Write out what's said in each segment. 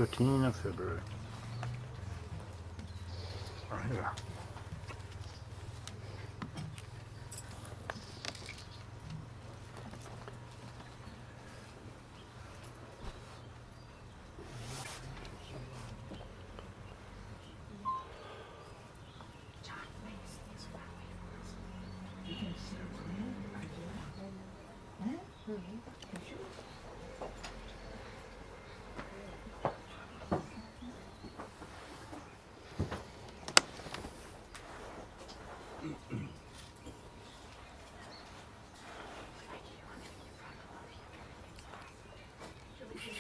13th of February. Right here.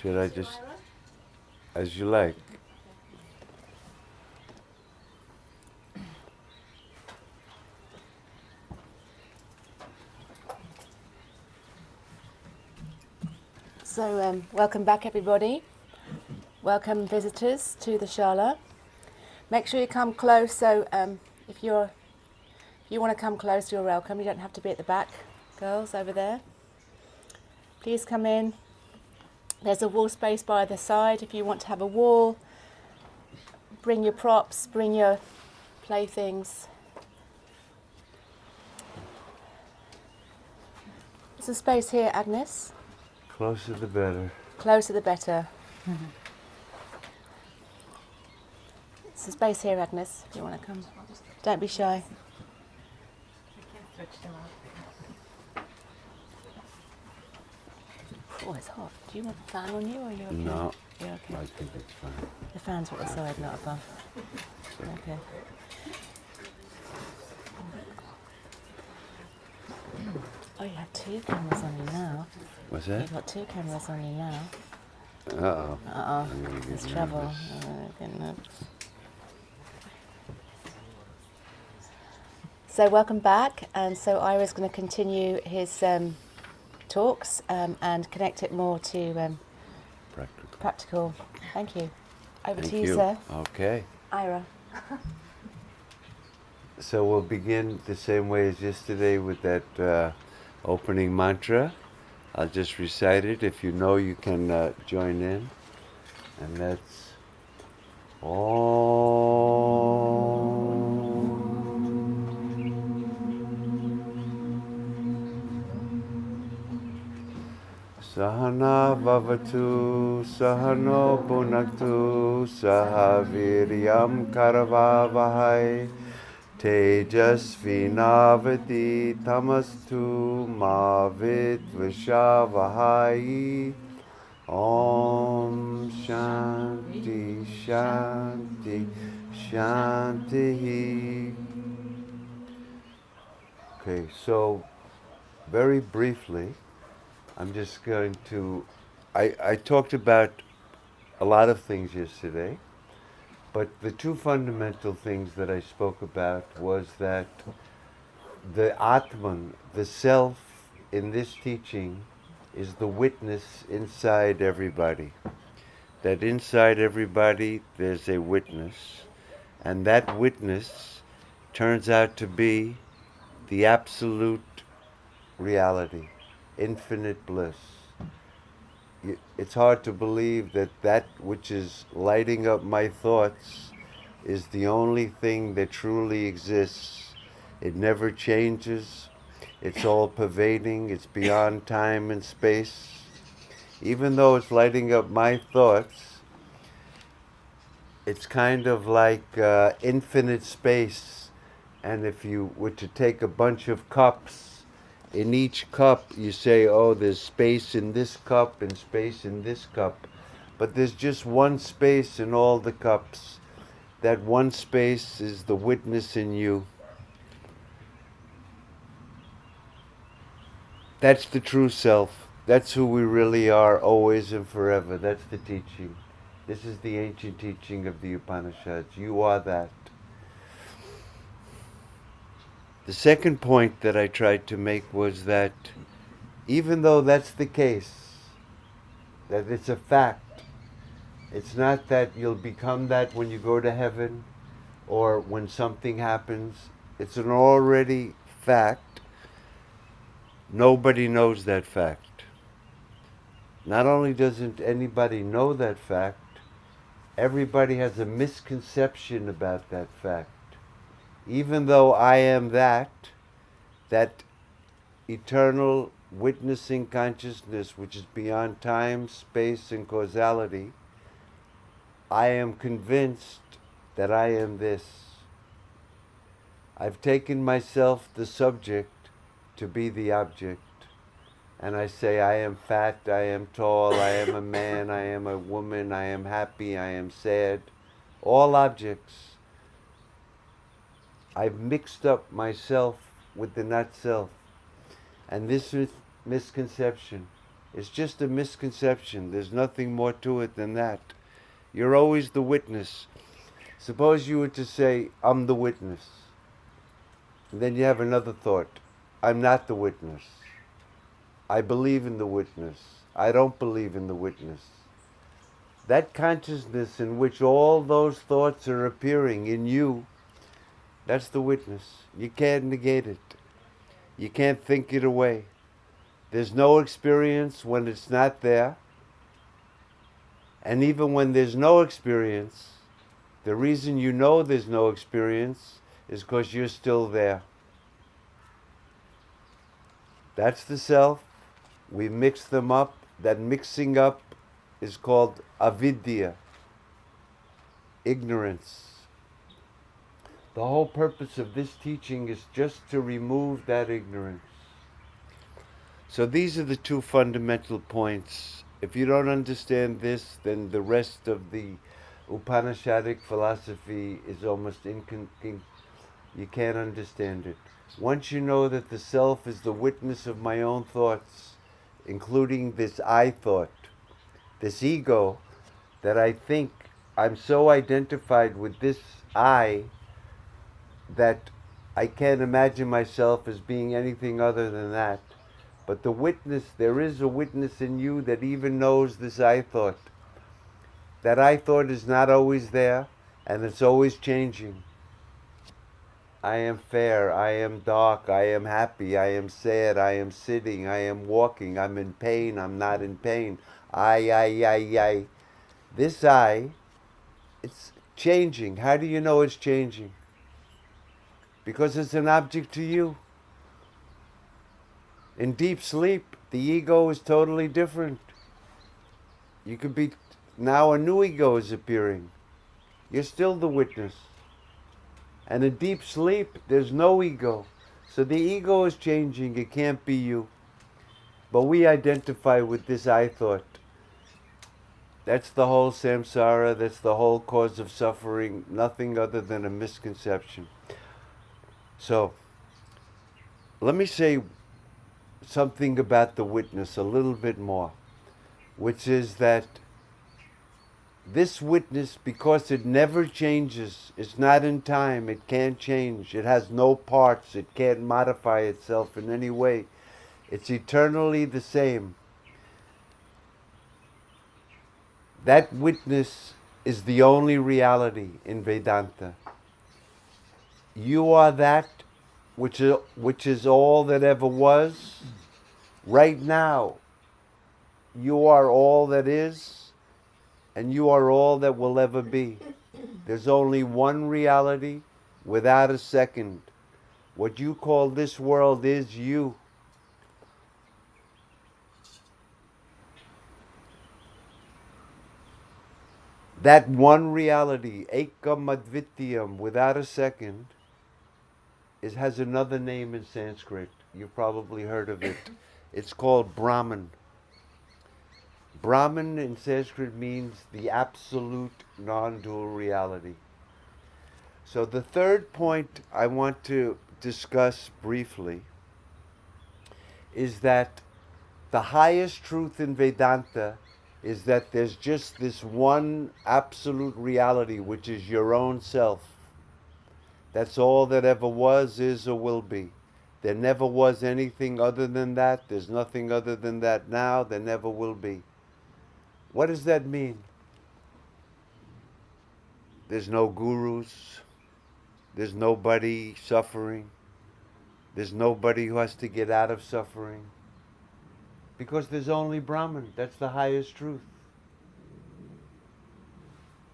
Should I just, as you like? So welcome back everybody. Welcome visitors to the Shala. Make sure you come close, so if you want to come close, you're welcome. You don't have to be at the back, girls over there. Please come in. There's a wall space by the side if you want to have a wall. Bring your props, bring your playthings. There's a space here, Agnes. Closer the better. Closer the better. There's a space here, Agnes, if you want to come. Don't be shy. Oh, it's hot. Do you want a fan on you, or are you okay? No, You're okay. I think it's fine. The fan's at the side, not above. Okay. Oh, you have two cameras on you now. What's that? You've got two cameras on you now. Uh-oh. Uh-oh. I'm gonna get There's nervous. trouble. Getting nervous. So welcome back, and so Ira's going to continue his talks and connect it more to practical. Thank you. Over to you, sir. Okay. Ira. So we'll begin the same way as yesterday with that opening mantra. I'll just recite it. If you know, you can join in. And that's Sahana Vavatu Sahano Bhunaktu Sahaviryam Karavavahai Tejasvinavati Tamastu Mavitvishavahai. Om Shanti Shanti Shanti. Okay, so very briefly, I'm just going to, I talked about a lot of things yesterday, but the two fundamental things that I spoke about was that the Atman, the self in this teaching, is the witness inside everybody. That inside everybody there's a witness, and that witness turns out to be the absolute reality. Infinite bliss. It's hard to believe that that which is lighting up my thoughts is the only thing that truly exists. It never changes. It's all pervading. It's beyond time and space. Even though it's lighting up my thoughts, it's kind of like infinite space. And if you were to take a bunch of cups, in each cup you say, oh, there's space in this cup and space in this cup. But there's just one space in all the cups. That one space is the witness in you. That's the true self. That's who we really are, always and forever. That's the teaching. This is the ancient teaching of the Upanishads. You are that. The second point that I tried to make was that even though that's the case, that it's a fact, it's not that you'll become that when you go to heaven or when something happens. It's an already fact. Nobody knows that fact. Not only doesn't anybody know that fact, everybody has a misconception about that fact. Even though I am that eternal witnessing consciousness which is beyond time, space, and causality, I am convinced that I am this. I've taken myself, the subject, to be the object. And I say, I am fat, I am tall, I am a man, I am a woman, I am happy, I am sad. All objects. I've mixed up myself with the not self. And this misconception is just a misconception. There's nothing more to it than that. You're always the witness. Suppose you were to say, I'm the witness. And then you have another thought. I'm not the witness. I believe in the witness. I don't believe in the witness. That consciousness in which all those thoughts are appearing in you, that's the witness. You can't negate it. You can't think it away. There's no experience when it's not there. And even when there's no experience, the reason you know there's no experience is because you're still there. That's the self. We mix them up. That mixing up is called avidya, ignorance. The whole purpose of this teaching is just to remove that ignorance. So these are the two fundamental points. If you don't understand this, then the rest of the Upanishadic philosophy is almost you can't understand it. Once you know that the self is the witness of my own thoughts, including this I thought, this ego, that I think I'm so identified with this I that I can't imagine myself as being anything other than that. But the witness, there is a witness in you that even knows this I thought. That I thought is not always there, and it's always changing. I am fair, I am dark, I am happy, I am sad, I am sitting, I am walking, I'm in pain, I'm not in pain. I. This I, it's changing. How do you know it's changing? Because it's an object to you. In deep sleep, the ego is totally different. You could be, now a new ego is appearing. You're still the witness. And in deep sleep, there's no ego. So the ego is changing, it can't be you. But we identify with this I thought. That's the whole samsara, that's the whole cause of suffering, nothing other than a misconception. So, let me say something about the witness a little bit more, which is that this witness, because it never changes, it's not in time, it can't change, it has no parts, it can't modify itself in any way, it's eternally the same. That witness is the only reality in Vedanta. You are that which is all that ever was. Right now, you are all that is, and you are all that will ever be. There's only one reality without a second. What you call this world is you. That one reality, ekam advityam, without a second, has another name in Sanskrit. You've probably heard of it. It's called Brahman. Brahman in Sanskrit means the absolute non-dual reality. So the third point I want to discuss briefly is that the highest truth in Vedanta is that there's just this one absolute reality, which is your own self. That's all that ever was, is, or will be. There never was anything other than that. There's nothing other than that now. There never will be. What does that mean? There's no gurus. There's nobody suffering. There's nobody who has to get out of suffering. Because there's only Brahman. That's the highest truth.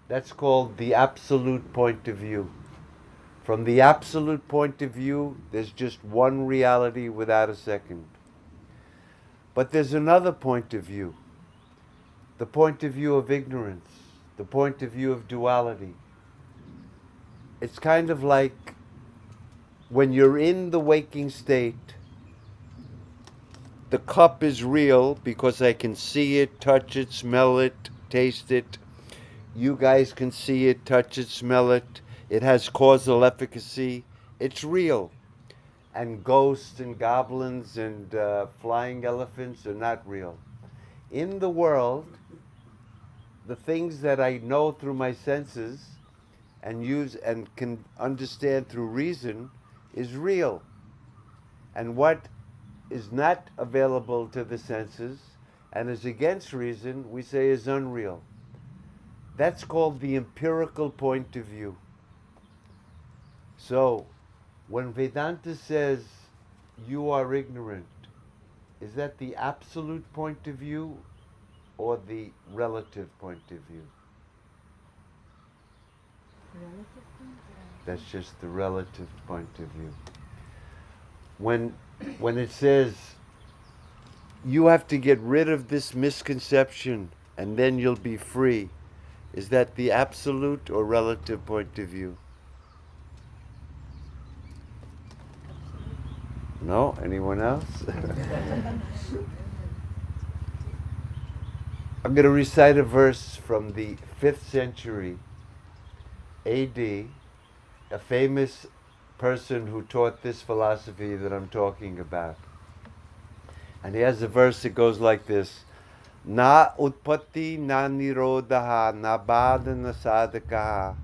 That's called the absolute point of view. From the absolute point of view, there's just one reality without a second. But there's another point of view, the point of view of ignorance, the point of view of duality. It's kind of like when you're in the waking state, the cup is real because I can see it, touch it, smell it, taste it. You guys can see it, touch it, smell it. It has causal efficacy. It's real. And ghosts and goblins and flying elephants are not real. In the world, the things that I know through my senses and use and can understand through reason is real. And what is not available to the senses and is against reason, we say is unreal. That's called the empirical point of view. So, when Vedanta says you are ignorant, is that the absolute point of view or the relative point of view? That's just the relative point of view. When it says you have to get rid of this misconception and then you'll be free, is that the absolute or relative point of view? No? Anyone else? I'm going to recite a verse from the 5th century AD, a famous person who taught this philosophy that I'm talking about. And he has a verse that goes like this: Na utpatti na nirodha na bada na sadhakaha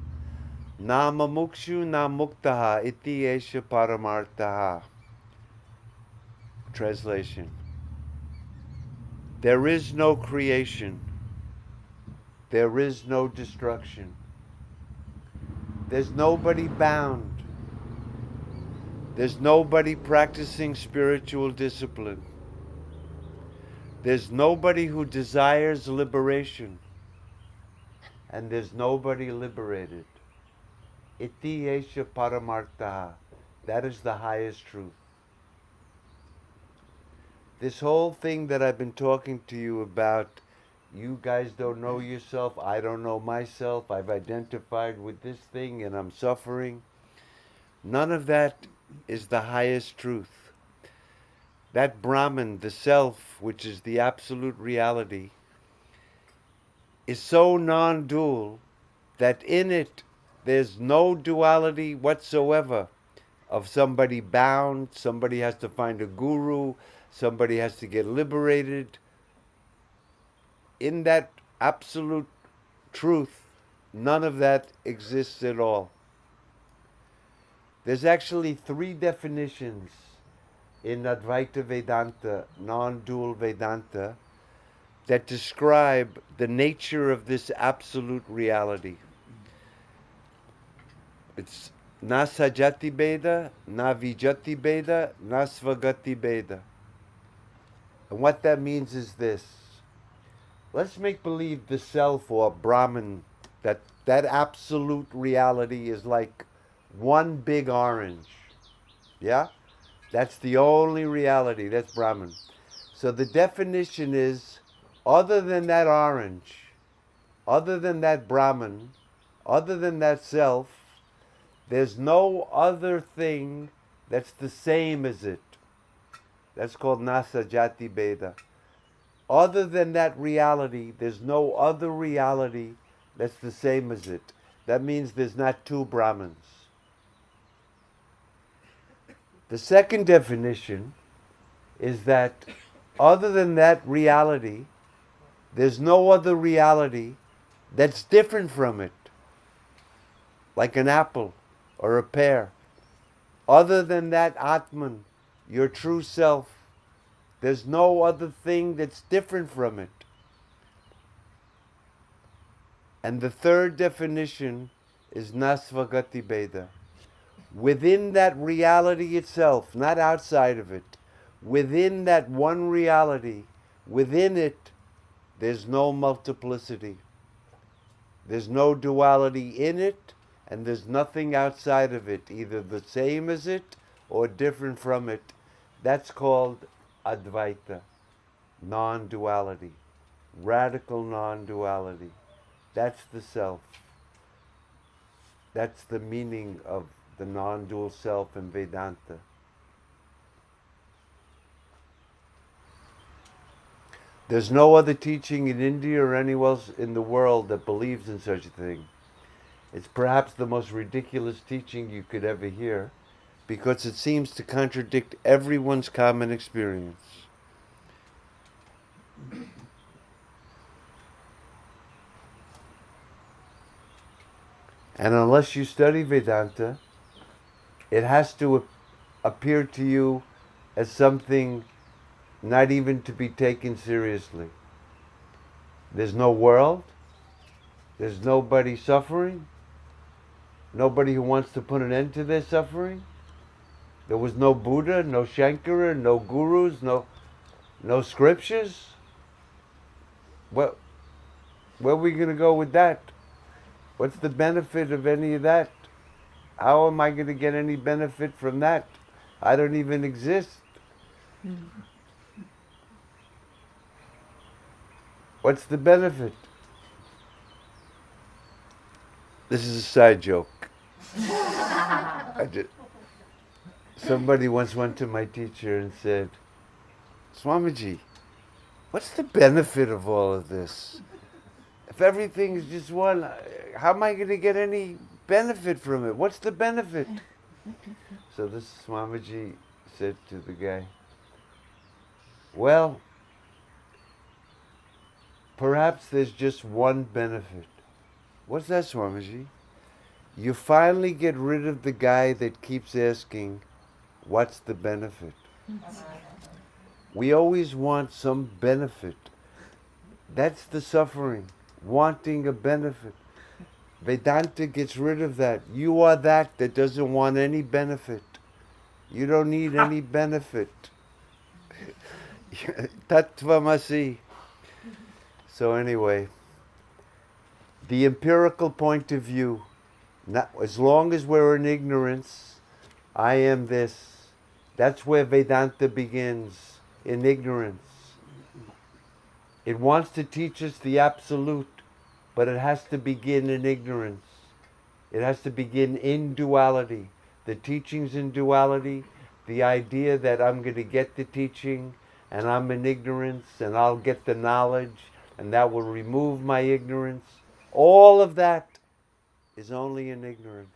na mamukshu na muktaha iti esha paramartaha. Translation: there is no creation, there is no destruction, there's nobody bound, there's nobody practicing spiritual discipline, there's nobody who desires liberation, and there's nobody liberated. Iti esha paramartaha. That is the highest truth. This whole thing that I've been talking to you about, you guys don't know yourself, I don't know myself, I've identified with this thing and I'm suffering. None of that is the highest truth. That Brahman, the self, which is the absolute reality, is so non-dual that in it there's no duality whatsoever of somebody bound, somebody has to find a guru, somebody has to get liberated. In that absolute truth, none of that exists at all. There's actually 3 definitions in ADVAITA VEDANTA, non-dual Vedanta, that describe the nature of this absolute reality. It's na sajati beda, na vijati beda, na svagati beda. And what that means is this. Let's make believe the self or Brahman, that absolute reality is like one big orange. Yeah? That's the only reality. That's Brahman. So the definition is, other than that orange, other than that Brahman, other than that self, there's no other thing that's the same as it. That's called Nasajati Beda. Other than that reality, there's no other reality that's the same as it. That means there's not 2 Brahmans. The second definition is that other than that reality, there's no other reality that's different from it, like an apple or a pear. Other than that Atman, your true self, there's no other thing that's different from it. And the third definition is Nasvagati Beda. Within that reality itself, not outside of it, within that one reality, within it, there's no multiplicity. There's no duality in it, and there's nothing outside of it, either the same as it or different from it. That's called Advaita, non-duality, radical non-duality. That's the self. That's the meaning of the non-dual self in Vedanta. There's no other teaching in India or anywhere else in the world that believes in such a thing. It's perhaps the most ridiculous teaching you could ever hear, because it seems to contradict everyone's common experience. And unless you study Vedanta, it has to appear to you as something not even to be taken seriously. There's no world. There's nobody suffering. Nobody who wants to put an end to their suffering. There was no Buddha, no Shankara, no gurus, no scriptures. Where are we going to go with that? What's the benefit of any of that? How am I going to get any benefit from that? I don't even exist. What's the benefit? This is a side joke. Somebody once went to my teacher and said, Swamiji, what's the benefit of all of this? If everything is just one, how am I going to get any benefit from it? What's the benefit? So this Swamiji said to the guy, well, perhaps there's just one benefit. What's that, Swamiji? You finally get rid of the guy that keeps asking, what's the benefit? We always want some benefit. That's the suffering, wanting a benefit. Vedanta gets rid of that. You are that doesn't want any benefit. You don't need any benefit. Tattvamasi. So anyway, the empirical point of view, as long as we're in ignorance, I am this. That's where Vedanta begins, in ignorance. It wants to teach us the absolute, but it has to begin in ignorance. It has to begin in duality. The teachings in duality, the idea that I'm going to get the teaching, and I'm in ignorance, and I'll get the knowledge, and that will remove my ignorance. All of that is only in ignorance.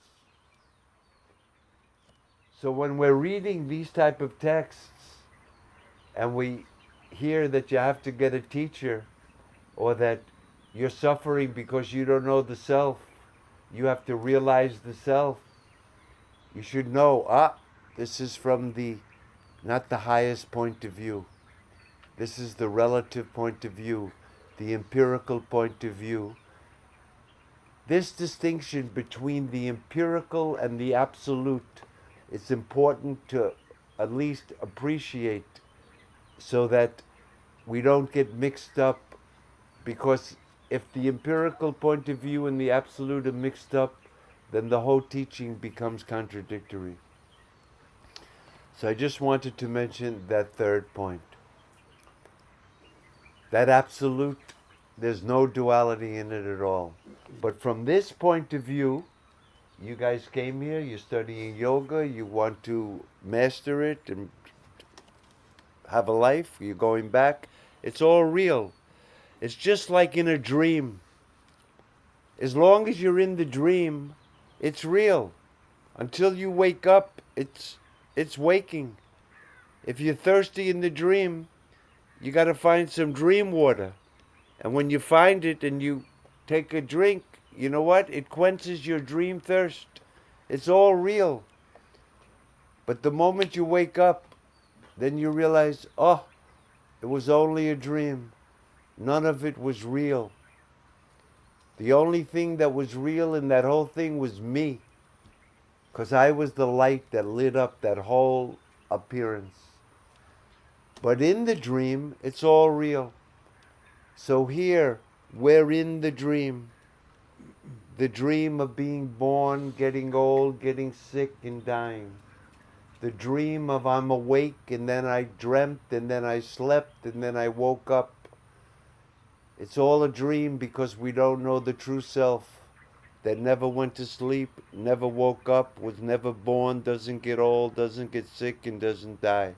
So when we're reading these type of texts, and we hear that you have to get a teacher, or that you're suffering because you don't know the self, you have to realize the self, you should know, this is from not the highest point of view. This is the relative point of view, the empirical point of view. This distinction between the empirical and the absolute, it's important to at least appreciate, so that we don't get mixed up, because if the empirical point of view and the absolute are mixed up, then the whole teaching becomes contradictory. So I just wanted to mention that third point. That absolute, there's no duality in it at all. But from this point of view, you guys came here, you're studying yoga, you want to master it and have a life, you're going back. It's all real. It's just like in a dream. As long as you're in the dream, it's real. Until you wake up, it's waking. If you're thirsty in the dream, you got to find some dream water. And when you find it and you take a drink, you know what? It quenches your dream thirst. It's all real. But the moment you wake up, then you realize, it was only a dream. None of it was real. The only thing that was real in that whole thing was me. Because I was the light that lit up that whole appearance. But in the dream, it's all real. So here, we're in the dream. The dream of being born, getting old, getting sick, and dying. The dream of I'm awake, and then I dreamt, and then I slept, and then I woke up. It's all a dream because we don't know the true self that never went to sleep, never woke up, was never born, doesn't get old, doesn't get sick, and doesn't die.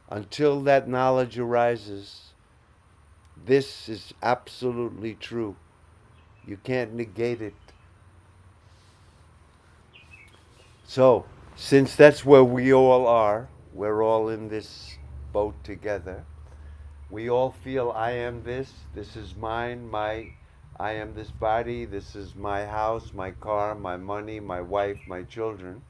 Until that knowledge arises, this is absolutely true. You can't negate it. So, since that's where we all are, we're all in this boat together. We all feel I am this is mine, I am this body, this is my house, my car, my money, my wife, my children.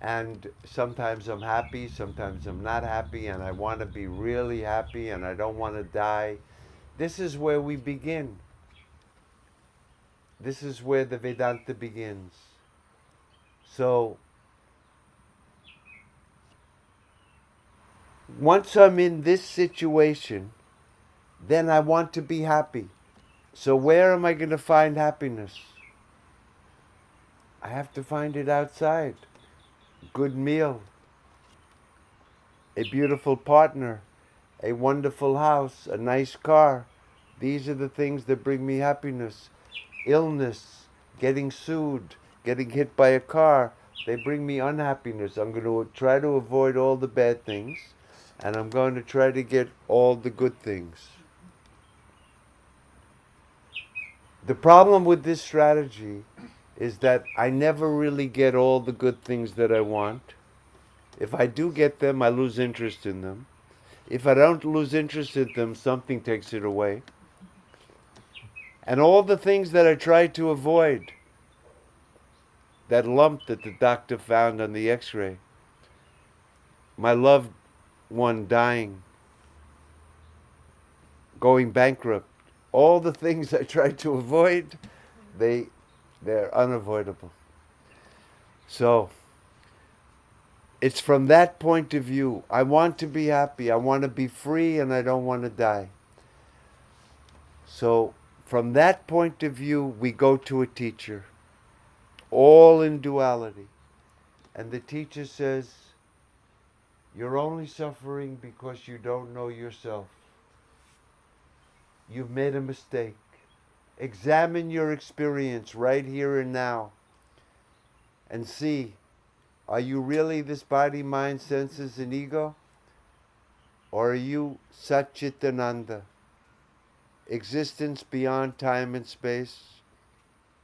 And sometimes I'm happy, sometimes I'm not happy, and I want to be really happy, and I don't want to die. This is where we begin. This is where the Vedanta begins. So, once I'm in this situation, then I want to be happy. So where am I going to find happiness? I have to find it outside. Good meal, a beautiful partner, a wonderful house, a nice car. These are the things that bring me happiness. Illness, getting sued, getting hit by a car, they bring me unhappiness. I'm going to try to avoid all the bad things, and I'm going to try to get all the good things. The problem with this strategy is that I never really get all the good things that I want. If I do get them, I lose interest in them. If I don't lose interest in them, something takes it away. And all the things that I try to avoid, that lump that the doctor found on the x-ray, my loved one dying, going bankrupt, all the things I try to avoid, they're unavoidable. So, it's from that point of view. I want to be happy, I want to be free, and I don't want to die. So, from that point of view, we go to a teacher, all in duality. And the teacher says, you're only suffering because you don't know yourself. You've made a mistake. Examine your experience right here and now and see, are you really this body, mind, senses, and ego? Or are you Satchitananda, existence beyond time and space,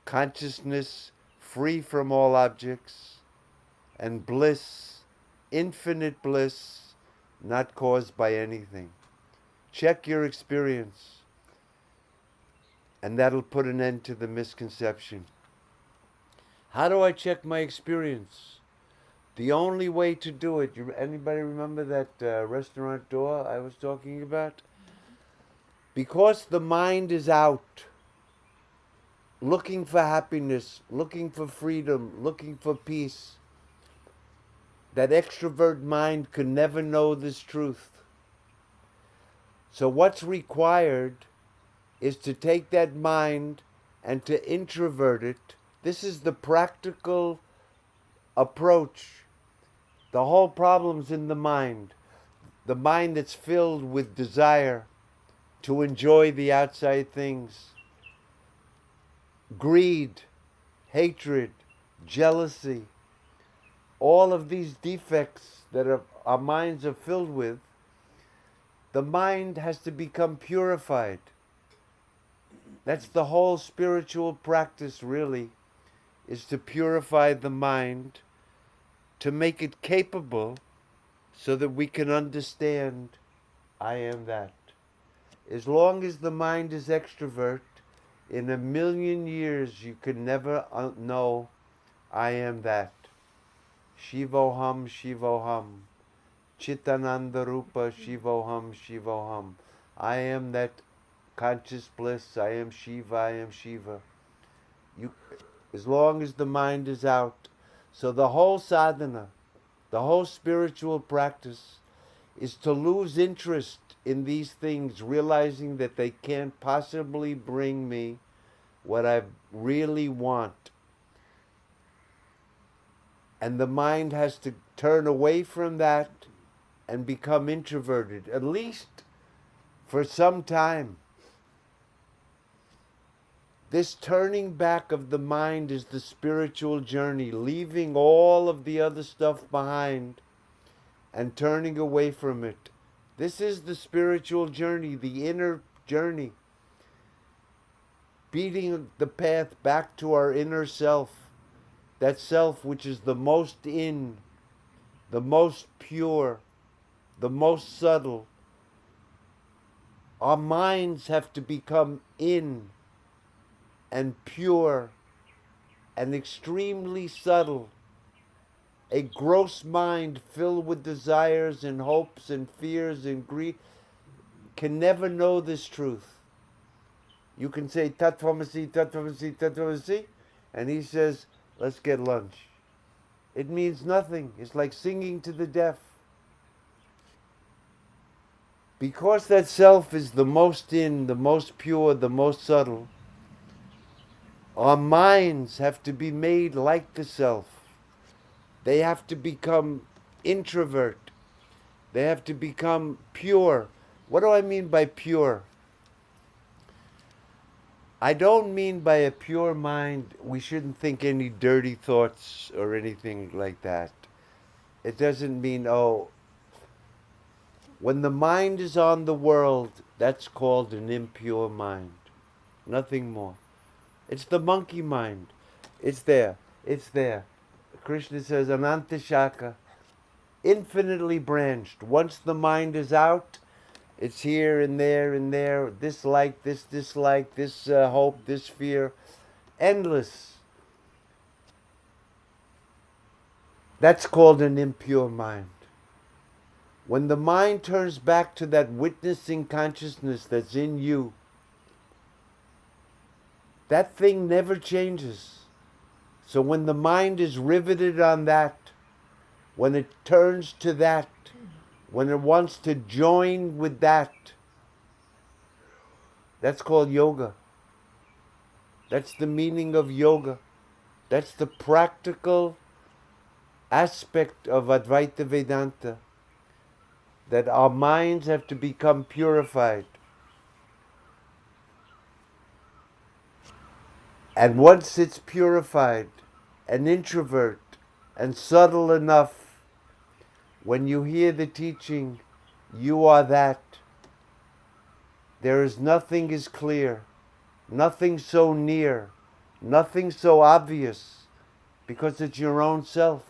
consciousness free from all objects, and bliss, infinite bliss, not caused by anything? Check your experience, and that'll put an end to the misconception. How do I check my experience? The only way to do it, anybody remember that restaurant door I was talking about? Because the mind is out, looking for happiness, looking for freedom, looking for peace, that extrovert mind could never know this truth. So what's required is to take that mind and to introvert it. This is the practical approach. The whole problem's in the mind that's filled with desire to enjoy the outside things. Greed, hatred, jealousy, all of these defects that our minds are filled with, the mind has to become purified. That's the whole spiritual practice, really, is to purify the mind, to make it capable so that we can understand, I am that. As long as the mind is extrovert, in 1,000,000 years you can never know, I am that. Shivoham, Shivoham. Chitananda Rupa, Shivoham, Shivoham. I am that conscious bliss, I am Shiva, I am Shiva. As long as the mind is out. So the whole sadhana, the whole spiritual practice is to lose interest in these things, realizing that they can't possibly bring me what I really want. And the mind has to turn away from that and become introverted, at least for some time. This turning back of the mind is the spiritual journey, leaving all of the other stuff behind and turning away from it. This is the spiritual journey, the inner journey. Beating the path back to our inner self, that self which is the most in, the most pure, the most subtle. Our minds have to become in and pure and extremely subtle. A gross mind filled with desires and hopes and fears and greed can never know this truth. You can say Tattvamasi, Tattvamasi, Tattvamasi, and he says, let's get lunch. It means nothing. It's like singing to the deaf. Because that self is the most in, the most pure, the most subtle, our minds have to be made like the self. They have to become introvert. They have to become pure. What do I mean by pure? I don't mean by a pure mind, we shouldn't think any dirty thoughts or anything like that. It doesn't mean, when the mind is on the world, that's called an impure mind. Nothing more. It's the monkey mind. It's there. It's there. Krishna says, Ananta Shaka, infinitely branched. Once the mind is out, it's here and there, this like, this dislike, this hope, this fear, endless. That's called an impure mind. When the mind turns back to that witnessing consciousness that's in you, that thing never changes. So when the mind is riveted on that, when it turns to that, when it wants to join with that, that's called yoga. That's the meaning of yoga. That's the practical aspect of Advaita Vedanta, that our minds have to become purified. And once it's purified and introvert and subtle enough, when you hear the teaching, you are that. There is nothing is clear, nothing so near, nothing so obvious, because it's your own self.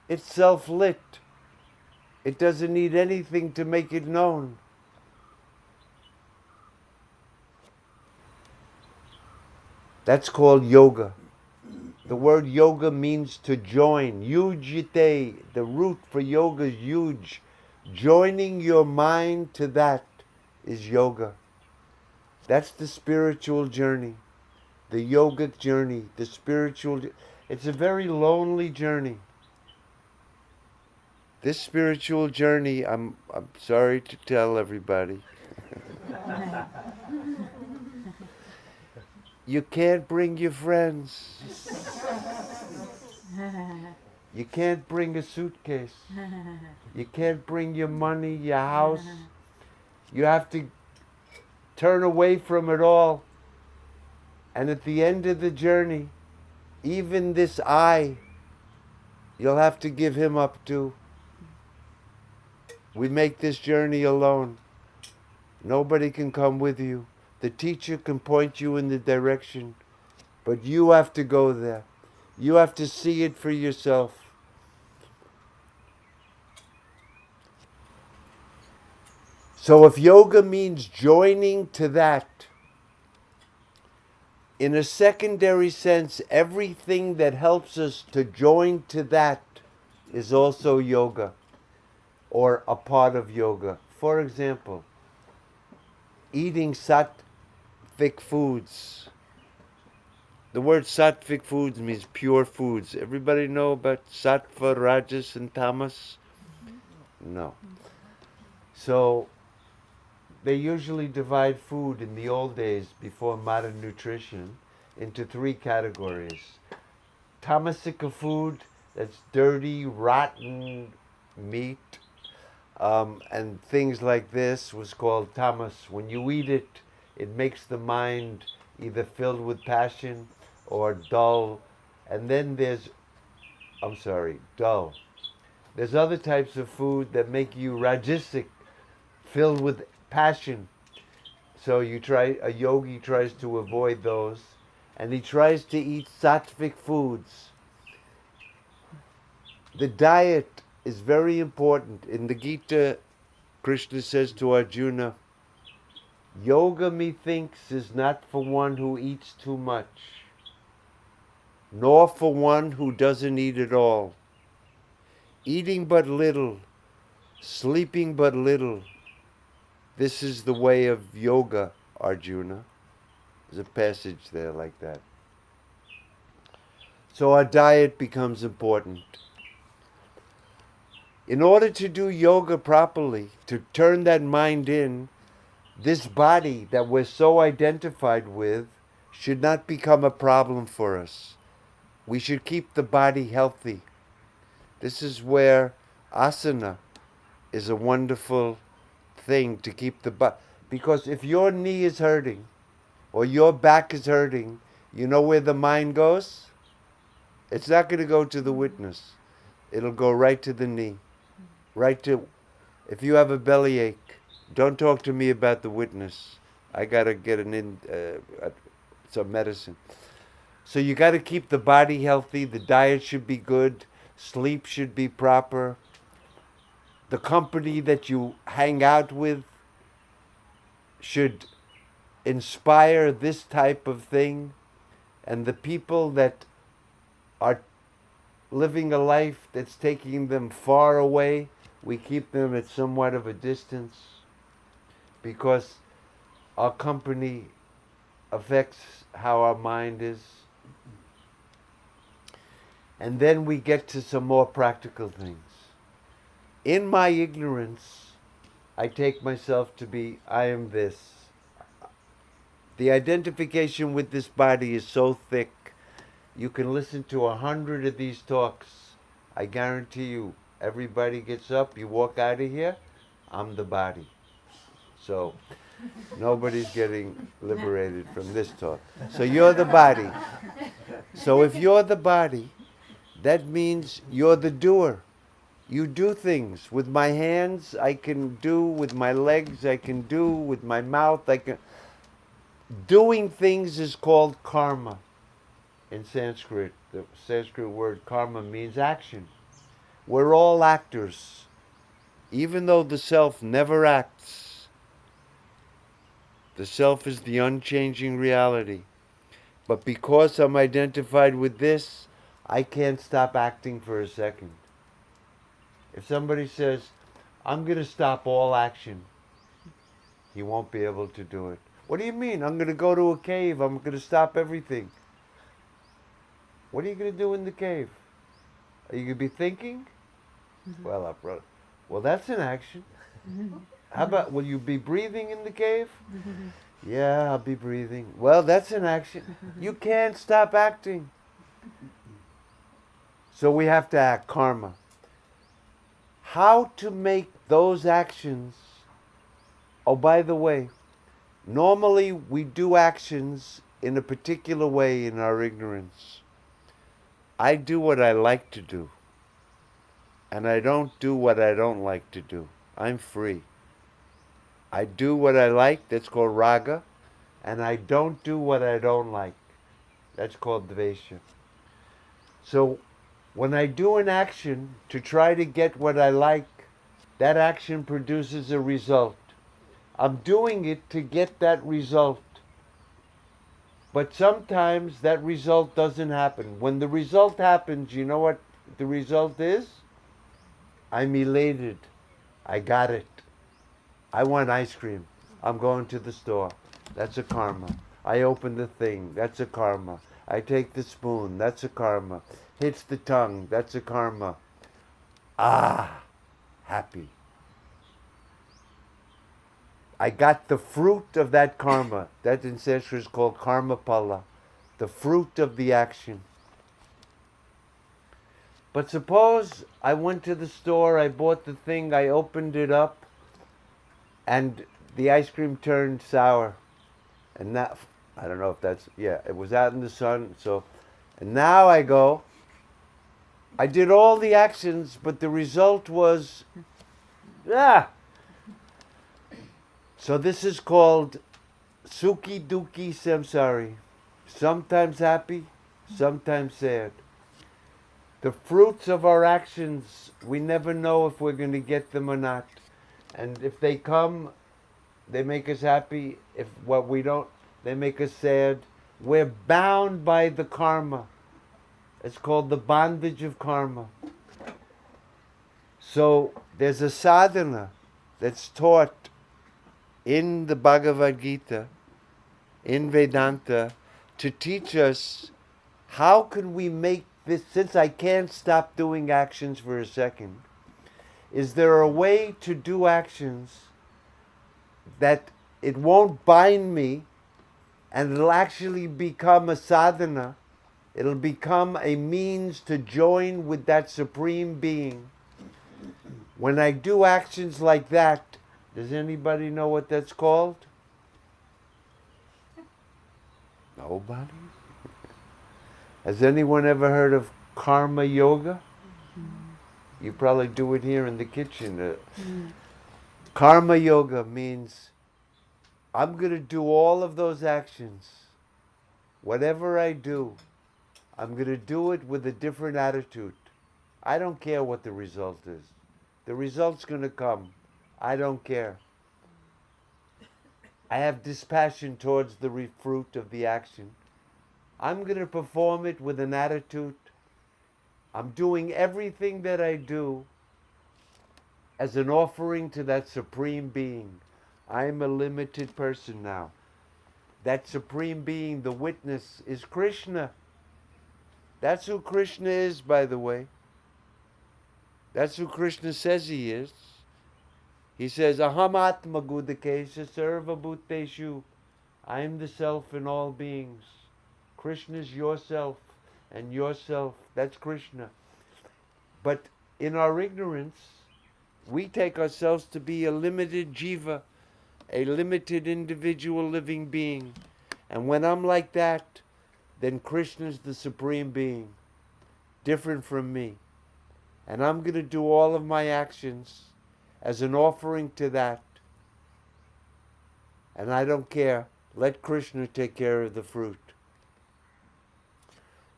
It's self-lit. It doesn't need anything to make it known. That's called yoga. The word yoga means to join. Yujite, the root for yoga is yuj. Joining your mind to that is yoga. That's the spiritual journey, the yogic journey, the spiritual. It's a very lonely journey. This spiritual journey, I'm sorry to tell everybody, you can't bring your friends. You can't bring a suitcase. You can't bring your money, your house. You have to turn away from it all. And at the end of the journey, even this I, you'll have to give him up too. We make this journey alone. Nobody can come with you. The teacher can point you in the direction, but you have to go there. You have to see it for yourself. So if yoga means joining to that, in a secondary sense, everything that helps us to join to that is also yoga, or a part of yoga. For example, eating sattvic foods. The word sattvic foods means pure foods. Everybody know about sattva, rajas, and tamas? No. So, they usually divide food in the old days before modern nutrition into 3 categories. Tamasika food, that's dirty, rotten meat, and things like this was called tamas. When you eat it, it makes the mind either filled with passion or dull. And then dull. There's other types of food that make you rajasic, filled with passion. So a yogi tries to avoid those, and he tries to eat sattvic foods. The diet is very important. In the Gita, Krishna says to Arjuna, yoga, methinks, is not for one who eats too much, nor for one who doesn't eat at all. Eating but little, sleeping but little, this is the way of yoga, Arjuna. There's a passage there like that. So our diet becomes important. In order to do yoga properly, to turn that mind in, this body that we're so identified with should not become a problem for us. We should keep the body healthy. This is where asana is a wonderful thing to keep the body. Because if your knee is hurting or your back is hurting, you know where the mind goes? It's not going to go to the witness. It'll go right to the knee. Right to, if you have a bellyache, don't talk to me about the witness. I got to get some medicine. So you got to keep the body healthy. The diet should be good. Sleep should be proper. The company that you hang out with should inspire this type of thing. And the people that are living a life that's taking them far away, we keep them at somewhat of a distance, because our company affects how our mind is. And then we get to some more practical things. In my ignorance, I take myself to be, I am this. The identification with this body is so thick. You can listen to 100 of these talks. I guarantee you, everybody gets up, you walk out of here, I'm the body. So nobody's getting liberated from this talk. So you're the body. So if you're the body, that means you're the doer. You do things. With my hands, I can do. With my legs, I can do. With my mouth, I can. Doing things is called karma. In Sanskrit, the Sanskrit word karma means action. We're all actors. Even though the self never acts, the self is the unchanging reality. But because I'm identified with this, I can't stop acting for a second. If somebody says, I'm going to stop all action, he won't be able to do it. What do you mean? I'm going to go to a cave. I'm going to stop everything. What are you going to do in the cave? Are you going to be thinking? Mm-hmm. Well, that's an action. How about, will you be breathing in the cave? Yeah, I'll be breathing. Well, that's an action. You can't stop acting. So we have to act, karma. How to make those actions. Oh, by the way, normally we do actions in a particular way in our ignorance. I do what I like to do, and I don't do what I don't like to do. I'm free. I do what I like, that's called raga, and I don't do what I don't like. That's called dvesha. So when I do an action to try to get what I like, that action produces a result. I'm doing it to get that result. But sometimes that result doesn't happen. When the result happens, you know what the result is? I'm elated. I got it. I want ice cream. I'm going to the store. That's a karma. I open the thing. That's a karma. I take the spoon. That's a karma. Hits the tongue. That's a karma. Ah, happy. I got the fruit of that karma. That in Sanskrit is called karma pala, the fruit of the action. But suppose I went to the store, I bought the thing, I opened it up, and the ice cream turned sour. And now, I don't know if that's, yeah, it was out in the sun, so, and now I go, I did all the actions, but the result was, So this is called Sukhi Dukhi Samsari. Sometimes happy, sometimes sad. The fruits of our actions, we never know if we're going to get them or not. And if they come, they make us happy. If what we don't, they make us sad. We're bound by the karma. It's called the bondage of karma. So there's a sadhana that's taught in the Bhagavad Gita, in Vedanta, to teach us how can we make this, since I can't stop doing actions for a second, is there a way to do actions that it won't bind me and it'll actually become a sadhana, it'll become a means to join with that Supreme Being. When I do actions like that, does anybody know what that's called? Nobody? Has anyone ever heard of karma yoga? You probably do it here in the kitchen. Karma yoga means I'm going to do all of those actions. Whatever I do, I'm going to do it with a different attitude. I don't care what the result is. The result's going to come. I don't care. I have dispassion towards the fruit of the action. I'm going to perform it with an attitude. I'm doing everything that I do as an offering to that Supreme Being. I'm a limited person now. That Supreme Being, the witness, is Krishna. That's who Krishna is, by the way. That's who Krishna says he is. He says, Aham Atma Gudakesha Sarva Bhuteshu. I am the self in all beings. Krishna is yourself, and yourself, that's Krishna. But in our ignorance, we take ourselves to be a limited jiva, a limited individual living being. And when I'm like that, then Krishna's the Supreme Being, different from me. And I'm going to do all of my actions as an offering to that. And I don't care. Let Krishna take care of the fruit.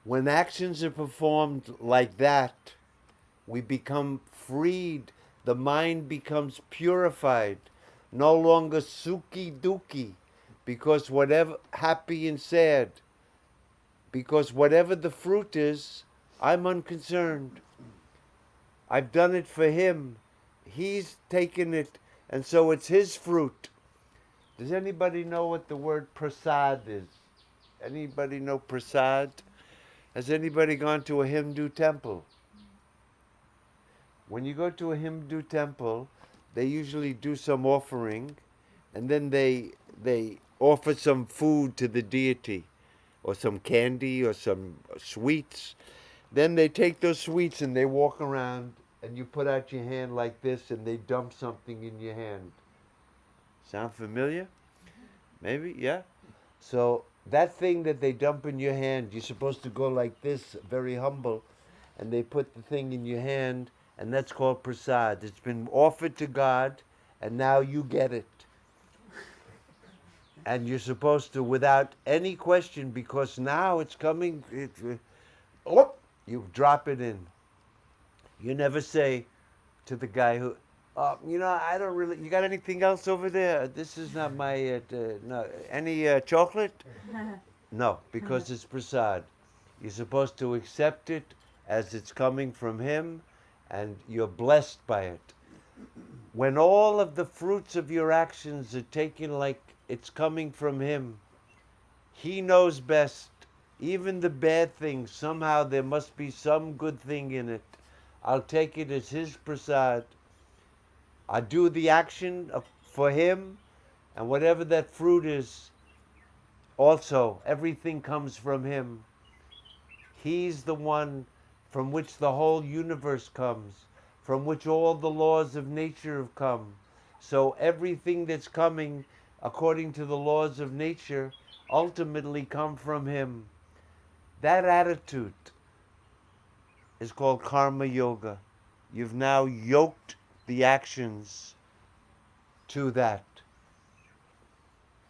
When actions are performed like that, we become freed. The mind becomes purified. No longer sukhi dukhi. Because whatever, happy and sad. Because whatever the fruit is, I'm unconcerned. I've done it for him. He's taken it, and so it's his fruit. Does anybody know what the word prasad is? Anybody know prasad? Has anybody gone to a Hindu temple? When you go to a Hindu temple, they usually do some offering, and then they offer some food to the deity, or some candy, or some sweets. Then they take those sweets and they walk around, and you put out your hand like this, and they dump something in your hand. Sound familiar? Maybe, yeah? So that thing that they dump in your hand, you're supposed to go like this, very humble, and they put the thing in your hand, and that's called prasad. It's been offered to God, and now you get it. And you're supposed to, without any question, because now it's coming, you drop it in. You never say to the guy who, I don't really, you got anything else over there? This is not my, no, any chocolate? No, because it's prasad. You're supposed to accept it as it's coming from him, and you're blessed by it. When all of the fruits of your actions are taken like it's coming from him, he knows best. Even the bad things, somehow there must be some good thing in it. I'll take it as his prasad. I do the action for him, And whatever that fruit is, also, everything comes from him. He's the one from which the whole universe comes, from which all the laws of nature have come. So everything that's coming according to the laws of nature ultimately come from him. That attitude is called karma yoga. You've now yoked the actions to that.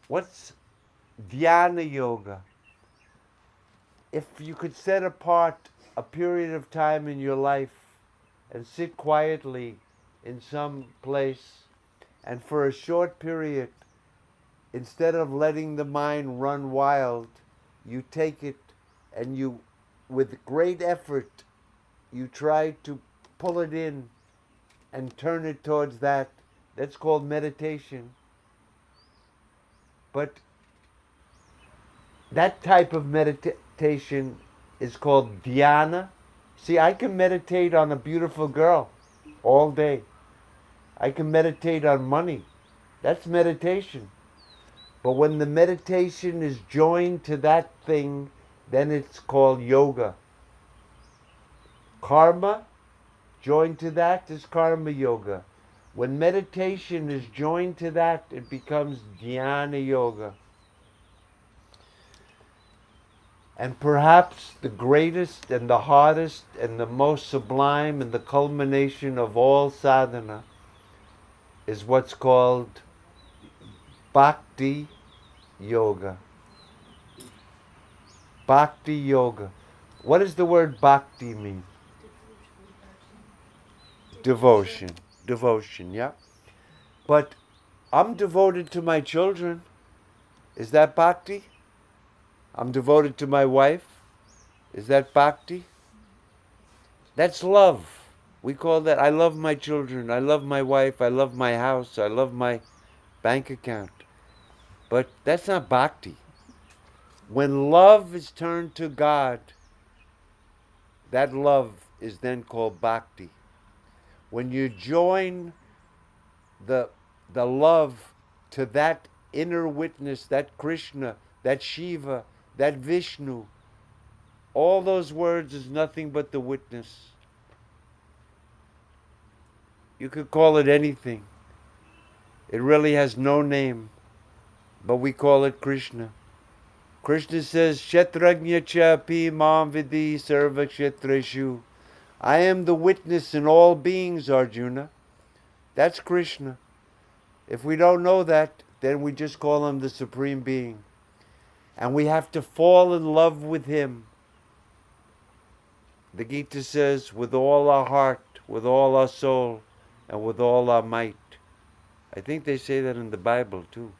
What's dhyana yoga? If you could set apart a period of time in your life and sit quietly in some place, and for a short period, instead of letting the mind run wild, you take it and you, with great effort, you try to pull it in and turn it towards that. That's called meditation. But that type of meditation is called dhyana. See, I can meditate on a beautiful girl all day. I can meditate on money. That's meditation. But when the meditation is joined to that thing, then it's called yoga. Karma, joined to that, is karma yoga. When meditation is joined to that, it becomes dhyana yoga. And perhaps the greatest and the hardest and the most sublime and the culmination of all sadhana is what's called bhakti yoga. Bhakti yoga. What does the word bhakti mean? Devotion. Devotion, yeah. But I'm devoted to my children. Is that bhakti? I'm devoted to my wife. Is that bhakti? That's love. We call that, I love my children, I love my wife, I love my house, I love my bank account. But that's not bhakti. When love is turned to God, that love is then called bhakti. When you join the love to that inner witness, that Krishna, that Shiva, that Vishnu, all those words is nothing but the witness. You could call it anything. It really has no name, but we call it Krishna. Krishna says, Kshetrajna chapi mam vidi sarva kshetreshu. I am the witness in all beings, Arjuna. That's Krishna. If we don't know that, then we just call him the Supreme Being. And we have to fall in love with him. The Gita says, with all our heart, with all our soul, and with all our might. I think they say that in the Bible too.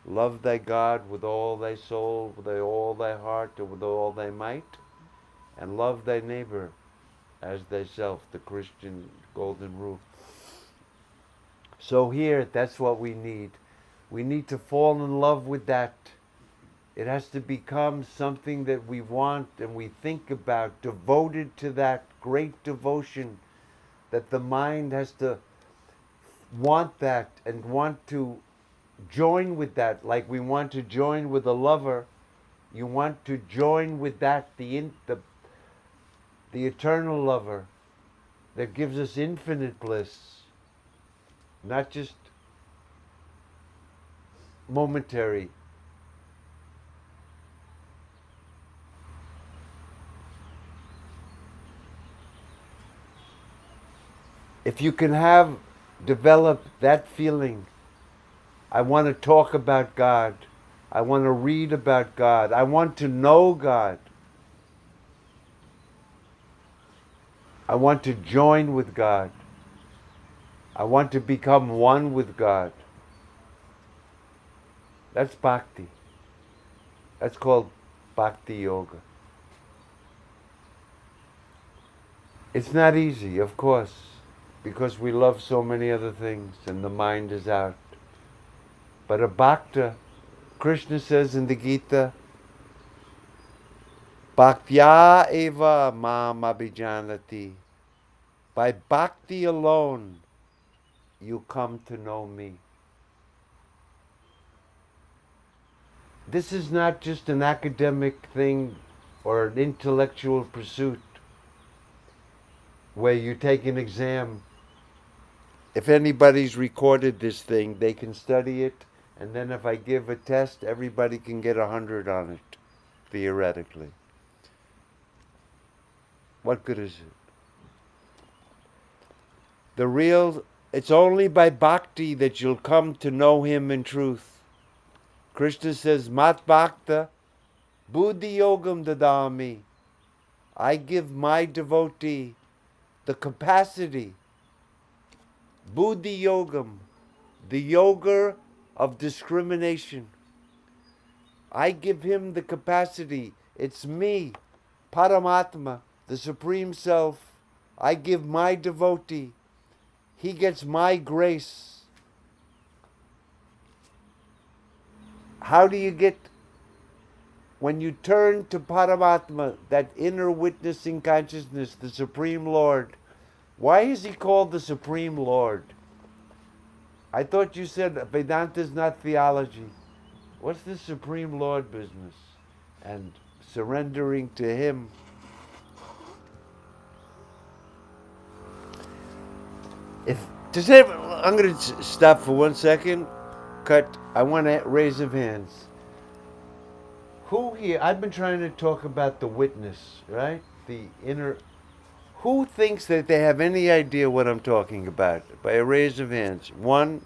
Love thy God with all thy soul, with all thy heart, and with all thy might. And love thy neighbor as thyself, the Christian golden rule. So here, that's what we need. We need to fall in love with that. It has to become something that we want and we think about, devoted to that great devotion, that the mind has to want that and want to join with that, like we want to join with a lover. You want to join with that, the eternal lover that gives us infinite bliss, not just momentary. If you can develop that feeling, I want to talk about God, I want to read about God, I want to know God, I want to join with God, I want to become one with God. That's bhakti. That's called bhakti yoga. It's not easy, of course, because we love so many other things and the mind is out. But a bhakta, Krishna says in the Gita, Bhaktya eva mam abhijanati. By bhakti alone, you come to know me. this is not just an academic thing or an intellectual pursuit where you take an exam. If anybody's recorded this thing, they can study it, and then if I give a test, everybody can get 100 on it, theoretically. What good is it? It's only by bhakti that you'll come to know him in truth. Krishna says, Mat Bhakta Buddhi Yogam Dadami. I give my devotee the capacity, Buddhi Yogam, the yoga of discrimination. I give him the capacity. It's me, Paramatma, the Supreme Self. I give my devotee. He gets my grace. How do you get, when you turn to Paramatma, that inner witnessing consciousness, the Supreme Lord? Why is he called the Supreme Lord? I thought you said Vedanta is not theology. What's this Supreme Lord business? And surrendering to him. I'm going to stop for 1 second. Cut. I want a raise of hands. Who here, I've been trying to talk about the witness, right? The inner. Who thinks that they have any idea what I'm talking about? By a raise of hands. 1,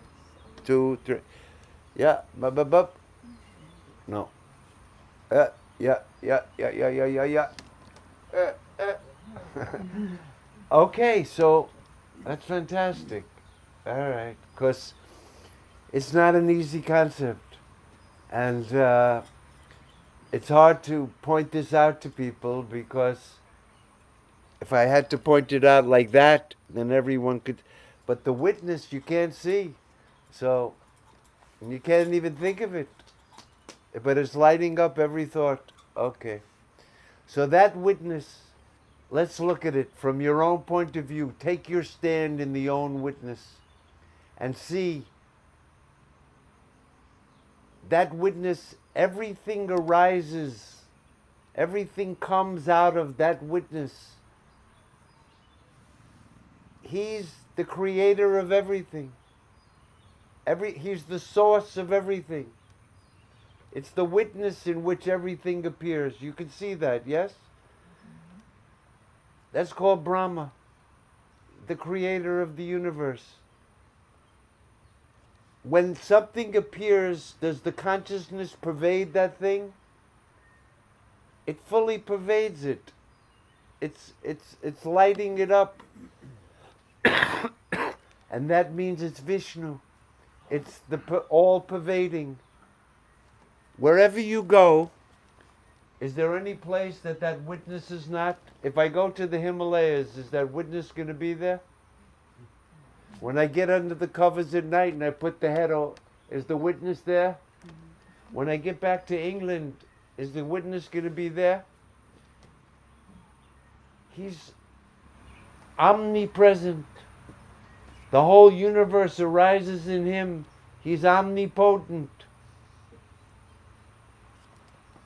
2, 3. Yeah. No. Yeah. Okay, so that's fantastic. All right, because it's not an easy concept. And it's hard to point this out to people, because if I had to point it out like that, then everyone could. But the witness you can't see. So you can't even think of it. But it's lighting up every thought. Okay. So that witness, let's look at it from your own point of view. Take your stand in the own witness and see that witness, everything arises, everything comes out of that witness. He's the creator of everything. He's the source of everything. It's the witness in which everything appears. You can see that, yes? That's called Brahma, the creator of the universe. When something appears, does the consciousness pervade that thing? It fully pervades it. It's lighting it up. And that means it's Vishnu. It's the all-pervading. Wherever you go, is there any place that witness is not? If I go to the Himalayas, is that witness going to be there? When I get under the covers at night and I put the head on, is the witness there? When I get back to England, is the witness going to be there? He's omnipresent. The whole universe arises in him. He's omnipotent.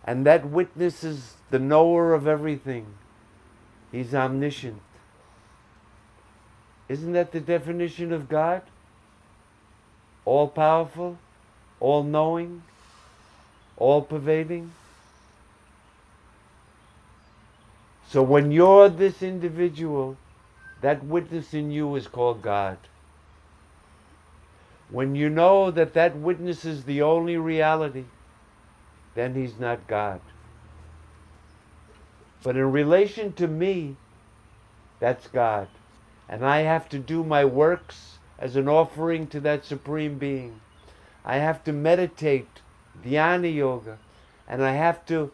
And that witness is the knower of everything. He's omniscient. Isn't that the definition of God? All-powerful, all-knowing, all-pervading. So when you're this individual, that witness in you is called God. When you know that witness is the only reality, then he's not God. But in relation to me, that's God. And I have to do my works as an offering to that Supreme Being. I have to meditate, dhyana yoga, and I have to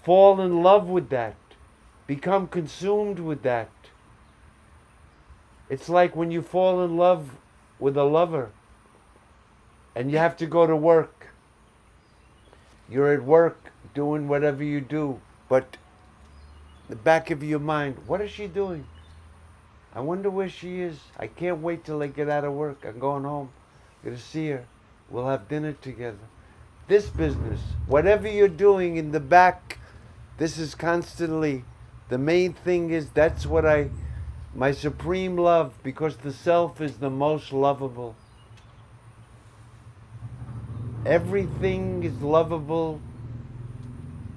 fall in love with that, become consumed with that. It's like when you fall in love with a lover and you have to go to work. You're at work doing whatever you do, but the back of your mind, what is she doing? I wonder where she is. I can't wait till I get out of work. I'm going home. I'm going to see her. We'll have dinner together. this business. Whatever you're doing in the back, this is constantly, the main thing is that's what my supreme love, because the self is the most lovable. Everything is lovable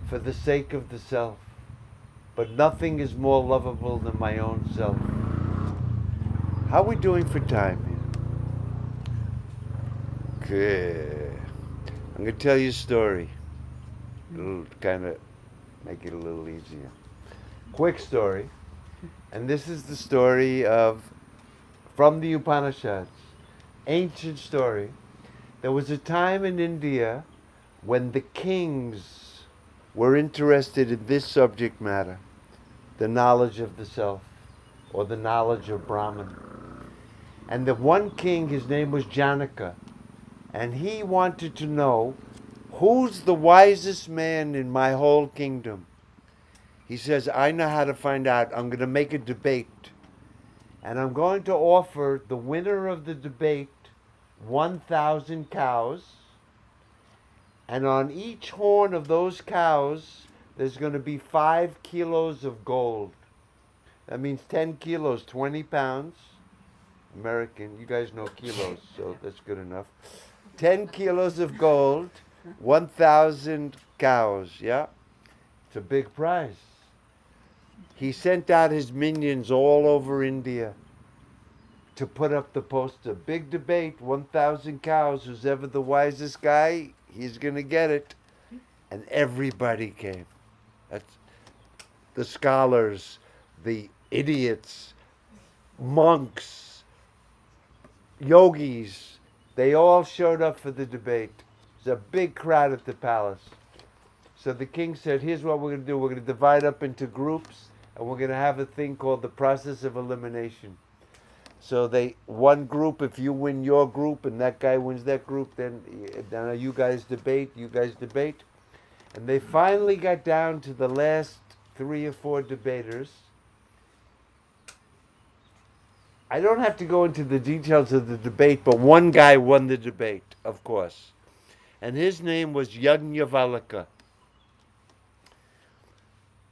for the sake of the self, but nothing is more lovable than my own self. How are we doing for time here? Good. I'm going to tell you a story. It'll kind of make it a little easier. Quick story. And this is the story from the Upanishads. Ancient story. There was a time in India when the kings were interested in this subject matter, the knowledge of the self, or the knowledge of Brahman. And the one king, his name was Janaka, and he wanted to know, who's the wisest man in my whole kingdom? He says, I know how to find out. I'm going to make a debate. And I'm going to offer the winner of the debate 1,000 cows. And on each horn of those cows, there's going to be 5 kilos of gold. That means 10 kilos, 20 pounds. American, you guys know kilos, so that's good enough. 10 kilos of gold, 1,000 cows, yeah? It's a big prize. He sent out his minions all over India to put up the poster. Big debate, 1,000 cows, who's ever the wisest guy, he's going to get it. And everybody came. That's the scholars, the idiots, monks, yogis, they all showed up for the debate. There's a big crowd at the palace. So the king said, here's what we're going to do. We're going to divide up into groups, and we're going to have a thing called the process of elimination. So one group, if you win your group and that guy wins that group, then you guys debate. And they finally got down to the last 3 or 4 debaters. I don't have to go into the details of the debate, but one guy won the debate, of course. And his name was Yajnavalkya.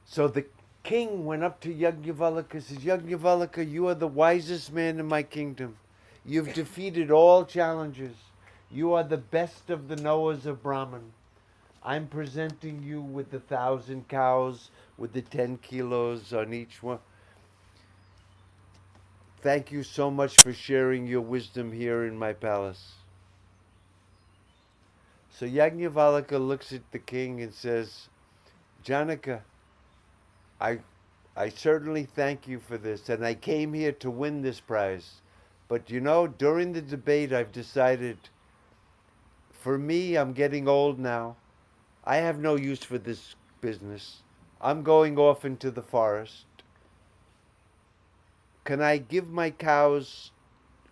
So the king went up to Yajnavalkya and says, Yajnavalkya, you are the wisest man in my kingdom. You've defeated all challenges. You are the best of the knowers of Brahman. I'm presenting you with the 1,000 cows, with the 10 kilos on each one. Thank you so much for sharing your wisdom here in my palace. So Yajnavalkya looks at the king and says, Janaka, I certainly thank you for this, and I came here to win this prize. But you know, during the debate, I've decided, for me, I'm getting old now. I have no use for this business. I'm going off into the forest. Can I give my cows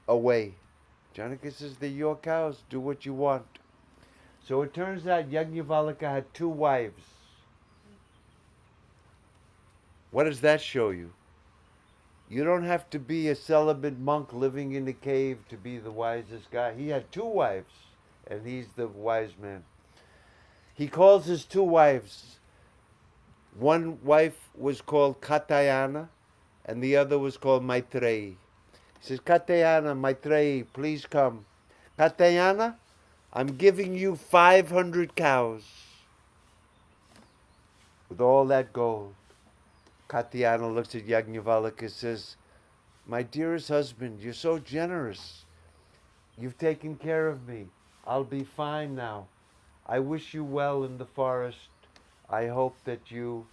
away? Janaka says, they're your cows. Do what you want. So it turns out Yajnavalkya had 2 wives. What does that show you? You don't have to be a celibate monk living in a cave to be the wisest guy. He had 2 wives, and he's the wise man. He calls his 2 wives. One wife was called Katyayana, and the other was called Maitreyi. He says, Katyayana, Maitreyi, please come. Katyayana, I'm giving you 500 cows with all that gold. Katyayana looks at Yajnavalkya and says, my dearest husband, you're so generous. You've taken care of me. I'll be fine now. I wish you well in the forest. I hope that you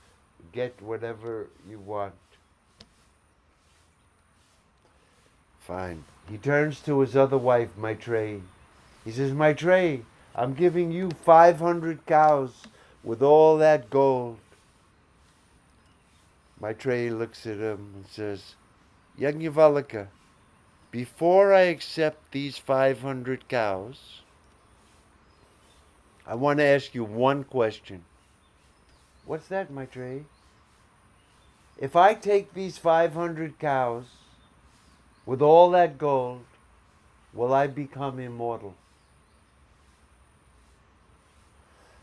get whatever you want. Fine. He turns to his other wife, Maitreyi. He says, Maitreyi, I'm giving you 500 cows with all that gold. Maitreyi looks at him and says, Yajnavalkya, before I accept these 500 cows, I want to ask you one question. What's that, Maitreyi? If I take these 500 cows with all that gold, will I become immortal?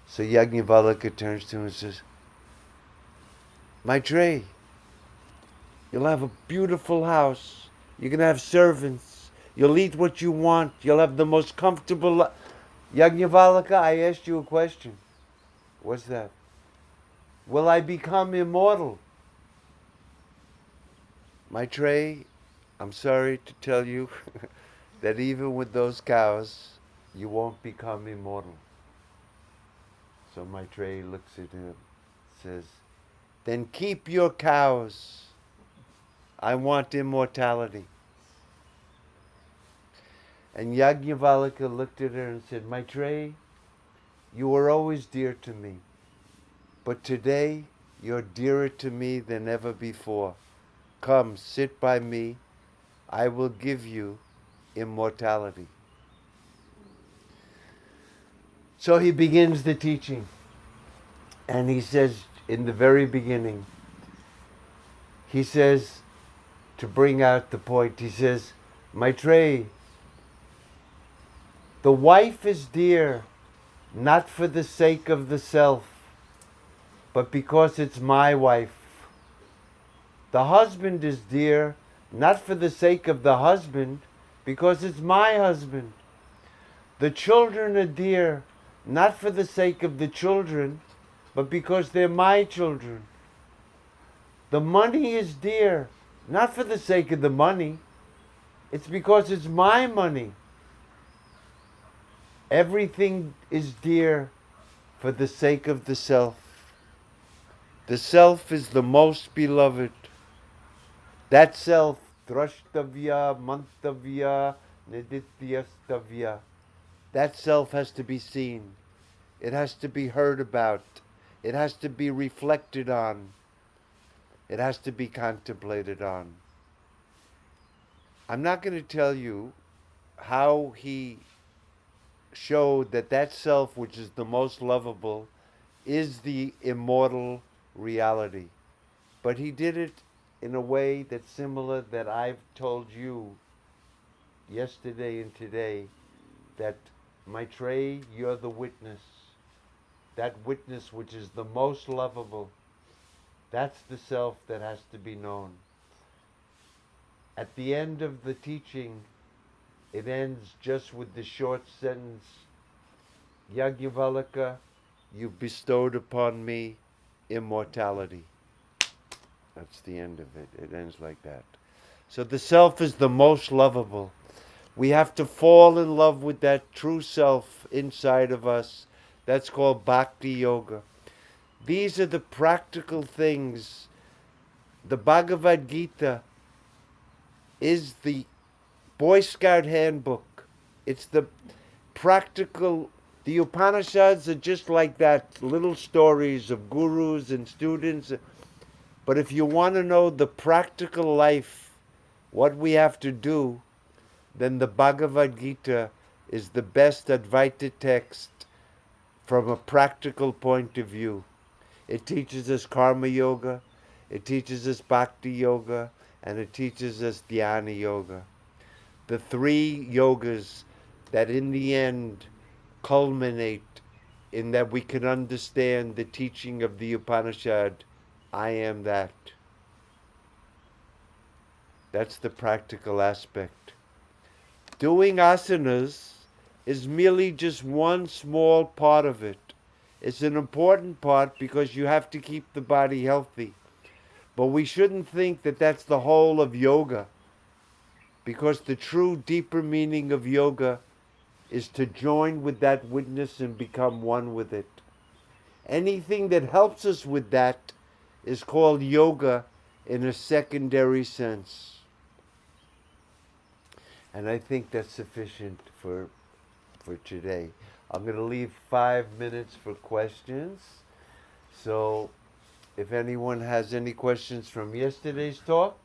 So Yajnavalkya turns to him and says, Maitreyi, you'll have a beautiful house. You're going to have servants. You'll eat what you want. You'll have the most comfortable life. Yajnavalkya, I asked you a question. What's that? Will I become immortal? Maitreyi, I'm sorry to tell you that even with those cows, you won't become immortal. So Maitreyi looks at him, says, then keep your cows. I want immortality. And Yajnavalkya looked at her and said, Maitreyi, you were always dear to me, but today you're dearer to me than ever before. Come, sit by me. I will give you immortality. So he begins the teaching. And he says, in the very beginning, he says, to bring out the point, he says, Maitreyi, the wife is dear, not for the sake of the self, but because it's my wife. The husband is dear, not for the sake of the husband, because it's my husband. The children are dear, not for the sake of the children, but because they're my children. The money is dear, not for the sake of the money, it's because it's my money. Everything is dear for the sake of the self. The self is the most beloved. That self, drashtavya, mantavya, nidityastavya, that self has to be seen. It has to be heard about. It has to be reflected on. It has to be contemplated on. I'm not going to tell you how he showed that that self, which is the most lovable, is the immortal reality. But he did it in a way that's similar that I've told you yesterday and today, that Maitreyi, you're the witness. That witness which is the most lovable, that's the self that has to be known. At the end of the teaching, it ends just with the short sentence, Yajnavalkya, you bestowed upon me immortality. That's the end of it. It ends like that. So the self is the most lovable. We have to fall in love with that true self inside of us. That's called Bhakti Yoga. These are the practical things. The Bhagavad Gita is the Boy Scout handbook. It's the practical. The Upanishads are just like that, little stories of gurus and students. But if you want to know the practical life, what we have to do, then the Bhagavad Gita is the best Advaita text from a practical point of view. It teaches us karma yoga, it teaches us bhakti yoga, and it teaches us dhyana yoga. The three yogas that in the end culminate in that we can understand the teaching of the Upanishad, I am that. That's the practical aspect. Doing asanas is merely just one small part of it. It's an important part because you have to keep the body healthy. But we shouldn't think that that's the whole of yoga, because the true deeper meaning of yoga is to join with that witness and become one with it. Anything that helps us with that is called yoga in a secondary sense. And I think that's sufficient for today. I'm going to leave 5 minutes for questions. So if anyone has any questions from yesterday's talk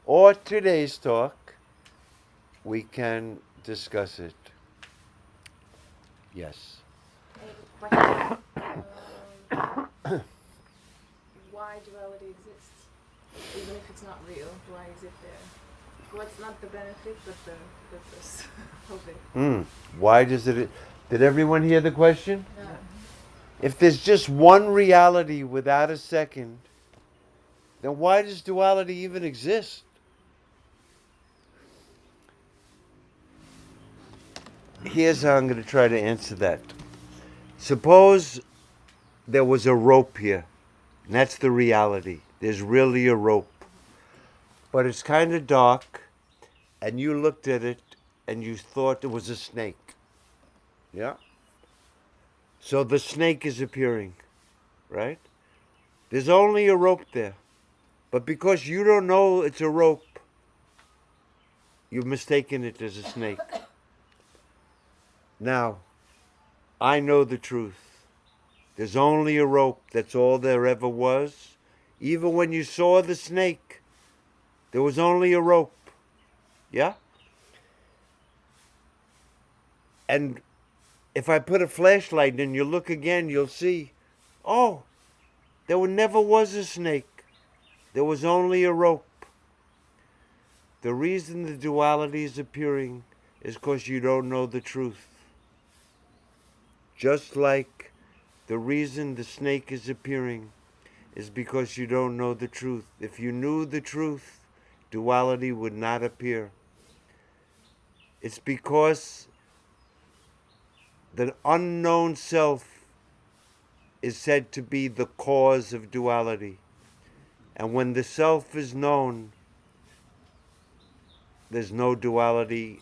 or today's talk, we can discuss it. Yes. I have a question. Why duality exists? Even if it's not real, why is it there? What's not the benefit, but the purpose of it? Why does it... Did everyone hear the question? No. If there's just one reality without a second, then why does duality even exist? Here's how I'm going to try to answer that. Suppose there was a rope here, and that's the reality. There's really a rope. But it's kind of dark, and you looked at it, and you thought it was a snake. Yeah? So the snake is appearing, right? There's only a rope there. But because you don't know it's a rope, you've mistaken it as a snake. Now, I know the truth. There's only a rope. That's all there ever was. Even when you saw the snake, there was only a rope. Yeah? And if I put a flashlight and you look again, you'll see, oh, there never was a snake. There was only a rope. The reason the duality is appearing is because you don't know the truth. Just like the reason the snake is appearing is because you don't know the truth. If you knew the truth, duality would not appear. It's because the unknown self is said to be the cause of duality. And when the self is known, there's no duality.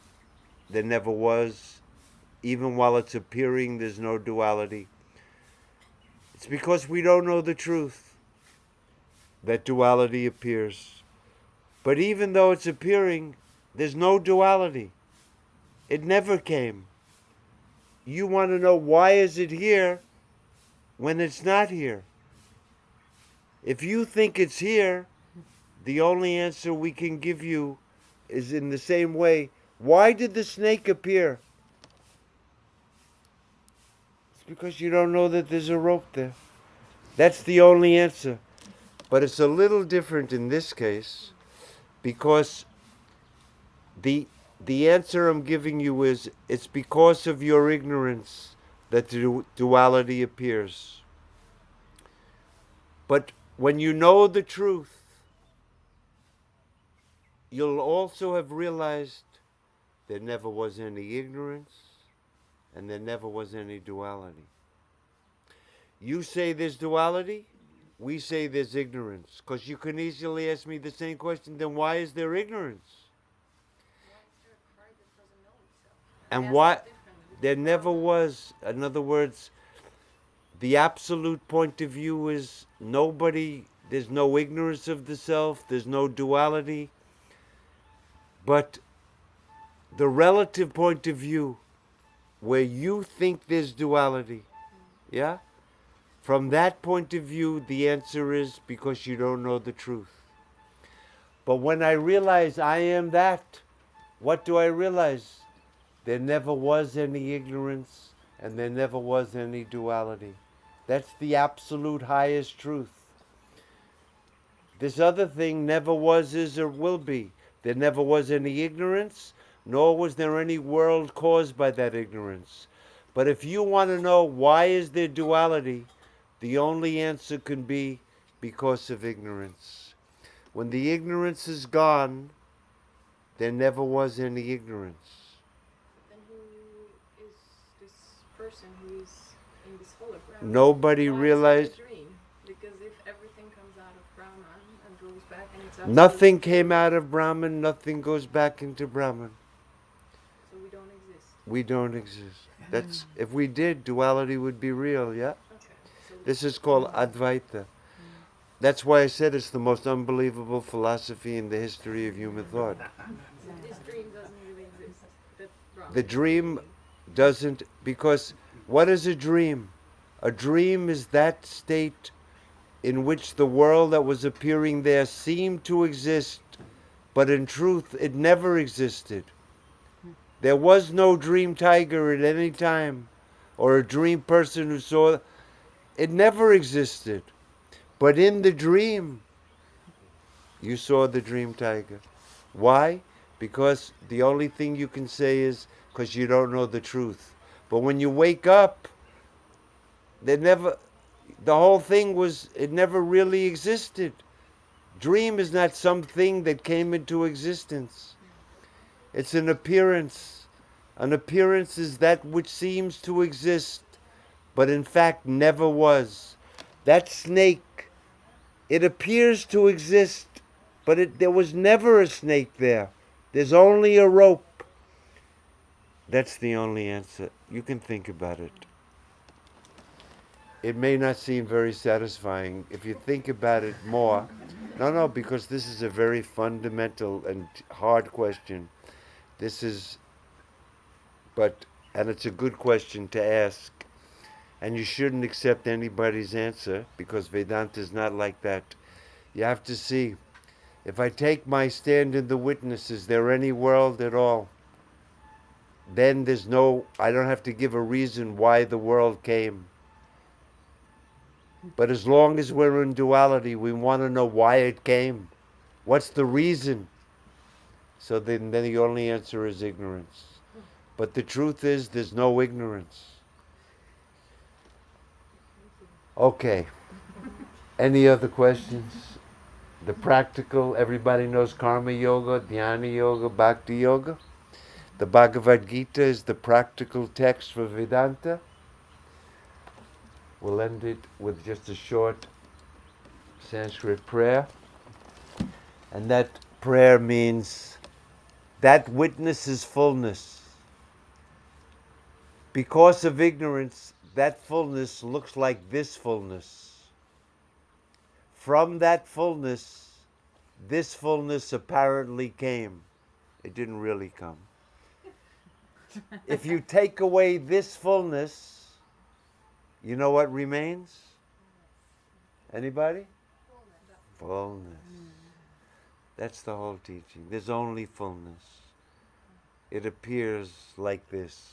There never was. Even while it's appearing, there's no duality. It's because we don't know the truth that duality appears. But even though it's appearing, there's no duality. It never came. You want to know why is it here when it's not here? If you think it's here, the only answer we can give you is in the same way. Why did the snake appear? It's because you don't know that there's a rope there. That's the only answer. But it's a little different in this case because the answer I'm giving you is it's because of your ignorance that the duality appears. But when you know the truth, you'll also have realized there never was any ignorance and there never was any duality. You say there's duality, we say there's ignorance. Because you can easily ask me the same question, then why is there ignorance? And why? There never was. In other words, the absolute point of view is there's no ignorance of the self, there's no duality. But the relative point of view, where you think there's duality, yeah? From that point of view, the answer is because you don't know the truth. But when I realize I am that, what do I realize? There never was any ignorance and there never was any duality. That's the absolute highest truth. This other thing never was, is, or will be. There never was any ignorance, nor was there any world caused by that ignorance. But if you want to know why is there duality, the only answer can be because of ignorance. When the ignorance is gone, there never was any ignorance. Then who is this person who is in this hologram? Nobody Why realized. is it a dream? Because if everything comes out of Brahman and goes back and it's Nothing came out of Brahman, nothing goes back into Brahman. So we don't exist. We don't exist. That's if we did, duality would be real, yeah? Okay. So This is called Advaita. That's why I said it's the most unbelievable philosophy in the history of human thought. this dream doesn't really exist. That Brahman The dream doesn't, because what is a dream? A dream is that state in which the world that was appearing there seemed to exist, but in truth it never existed. There was no dream tiger at any time, or a dream person who saw. It never existed. But in the dream, you saw the dream tiger. Why? Because the only thing you can say is because you don't know the truth. But when you wake up, The whole thing was, it never really existed. Dream is not something that came into existence. It's an appearance. An appearance is that which seems to exist, but in fact never was. That snake, it appears to exist, but there was never a snake there. There's only a rope. That's the only answer. You can think about it. It may not seem very satisfying. If you think about it more, no, because this is a very fundamental and hard question. And it's a good question to ask. And you shouldn't accept anybody's answer, because Vedanta is not like that. You have to see, if I take my stand in the witness, is there any world at all? Then I don't have to give a reason why the world came. But as long as we're in duality, we want to know why it came. What's the reason? So then the only answer is ignorance. But the truth is, there's no ignorance. Okay. Any other questions? The practical, everybody knows karma yoga, dhyana yoga, bhakti yoga. The Bhagavad Gita is the practical text for Vedanta. We'll end it with just a short Sanskrit prayer. And that prayer means that witness is fullness. Because of ignorance, that fullness looks like this fullness. From that fullness, this fullness apparently came. It didn't really come. If you take away this fullness, you know what remains? Anybody? Fullness. That's the whole teaching. There's only fullness. It appears like this.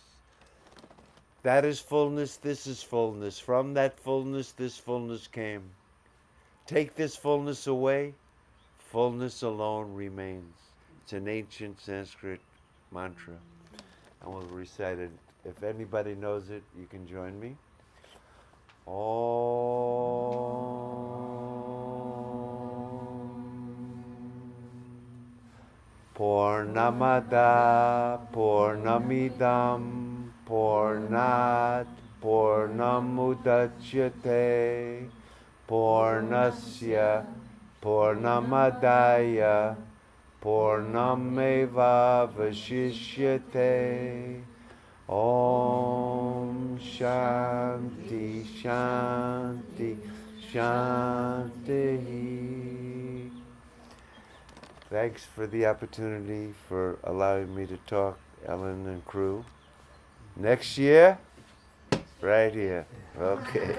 That is fullness, this is fullness. From that fullness, this fullness came. Take this fullness away, fullness alone remains. It's an ancient Sanskrit mantra. And we'll recite it. If anybody knows it, you can join me. Om Purnamada Purnamidam Purnat Purnamudachyate Purnasya Purnamadaya Purnameva Vashishyate. Om Shanti Shanti Shanti. Thanks for the opportunity, for allowing me to talk, Ellen and crew. Next year, right here. Okay.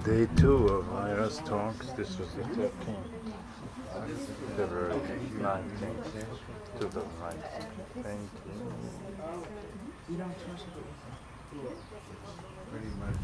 Day 2 of IRA Talks. This was the 13th. February 19th, 2019. Thank you. Pretty much.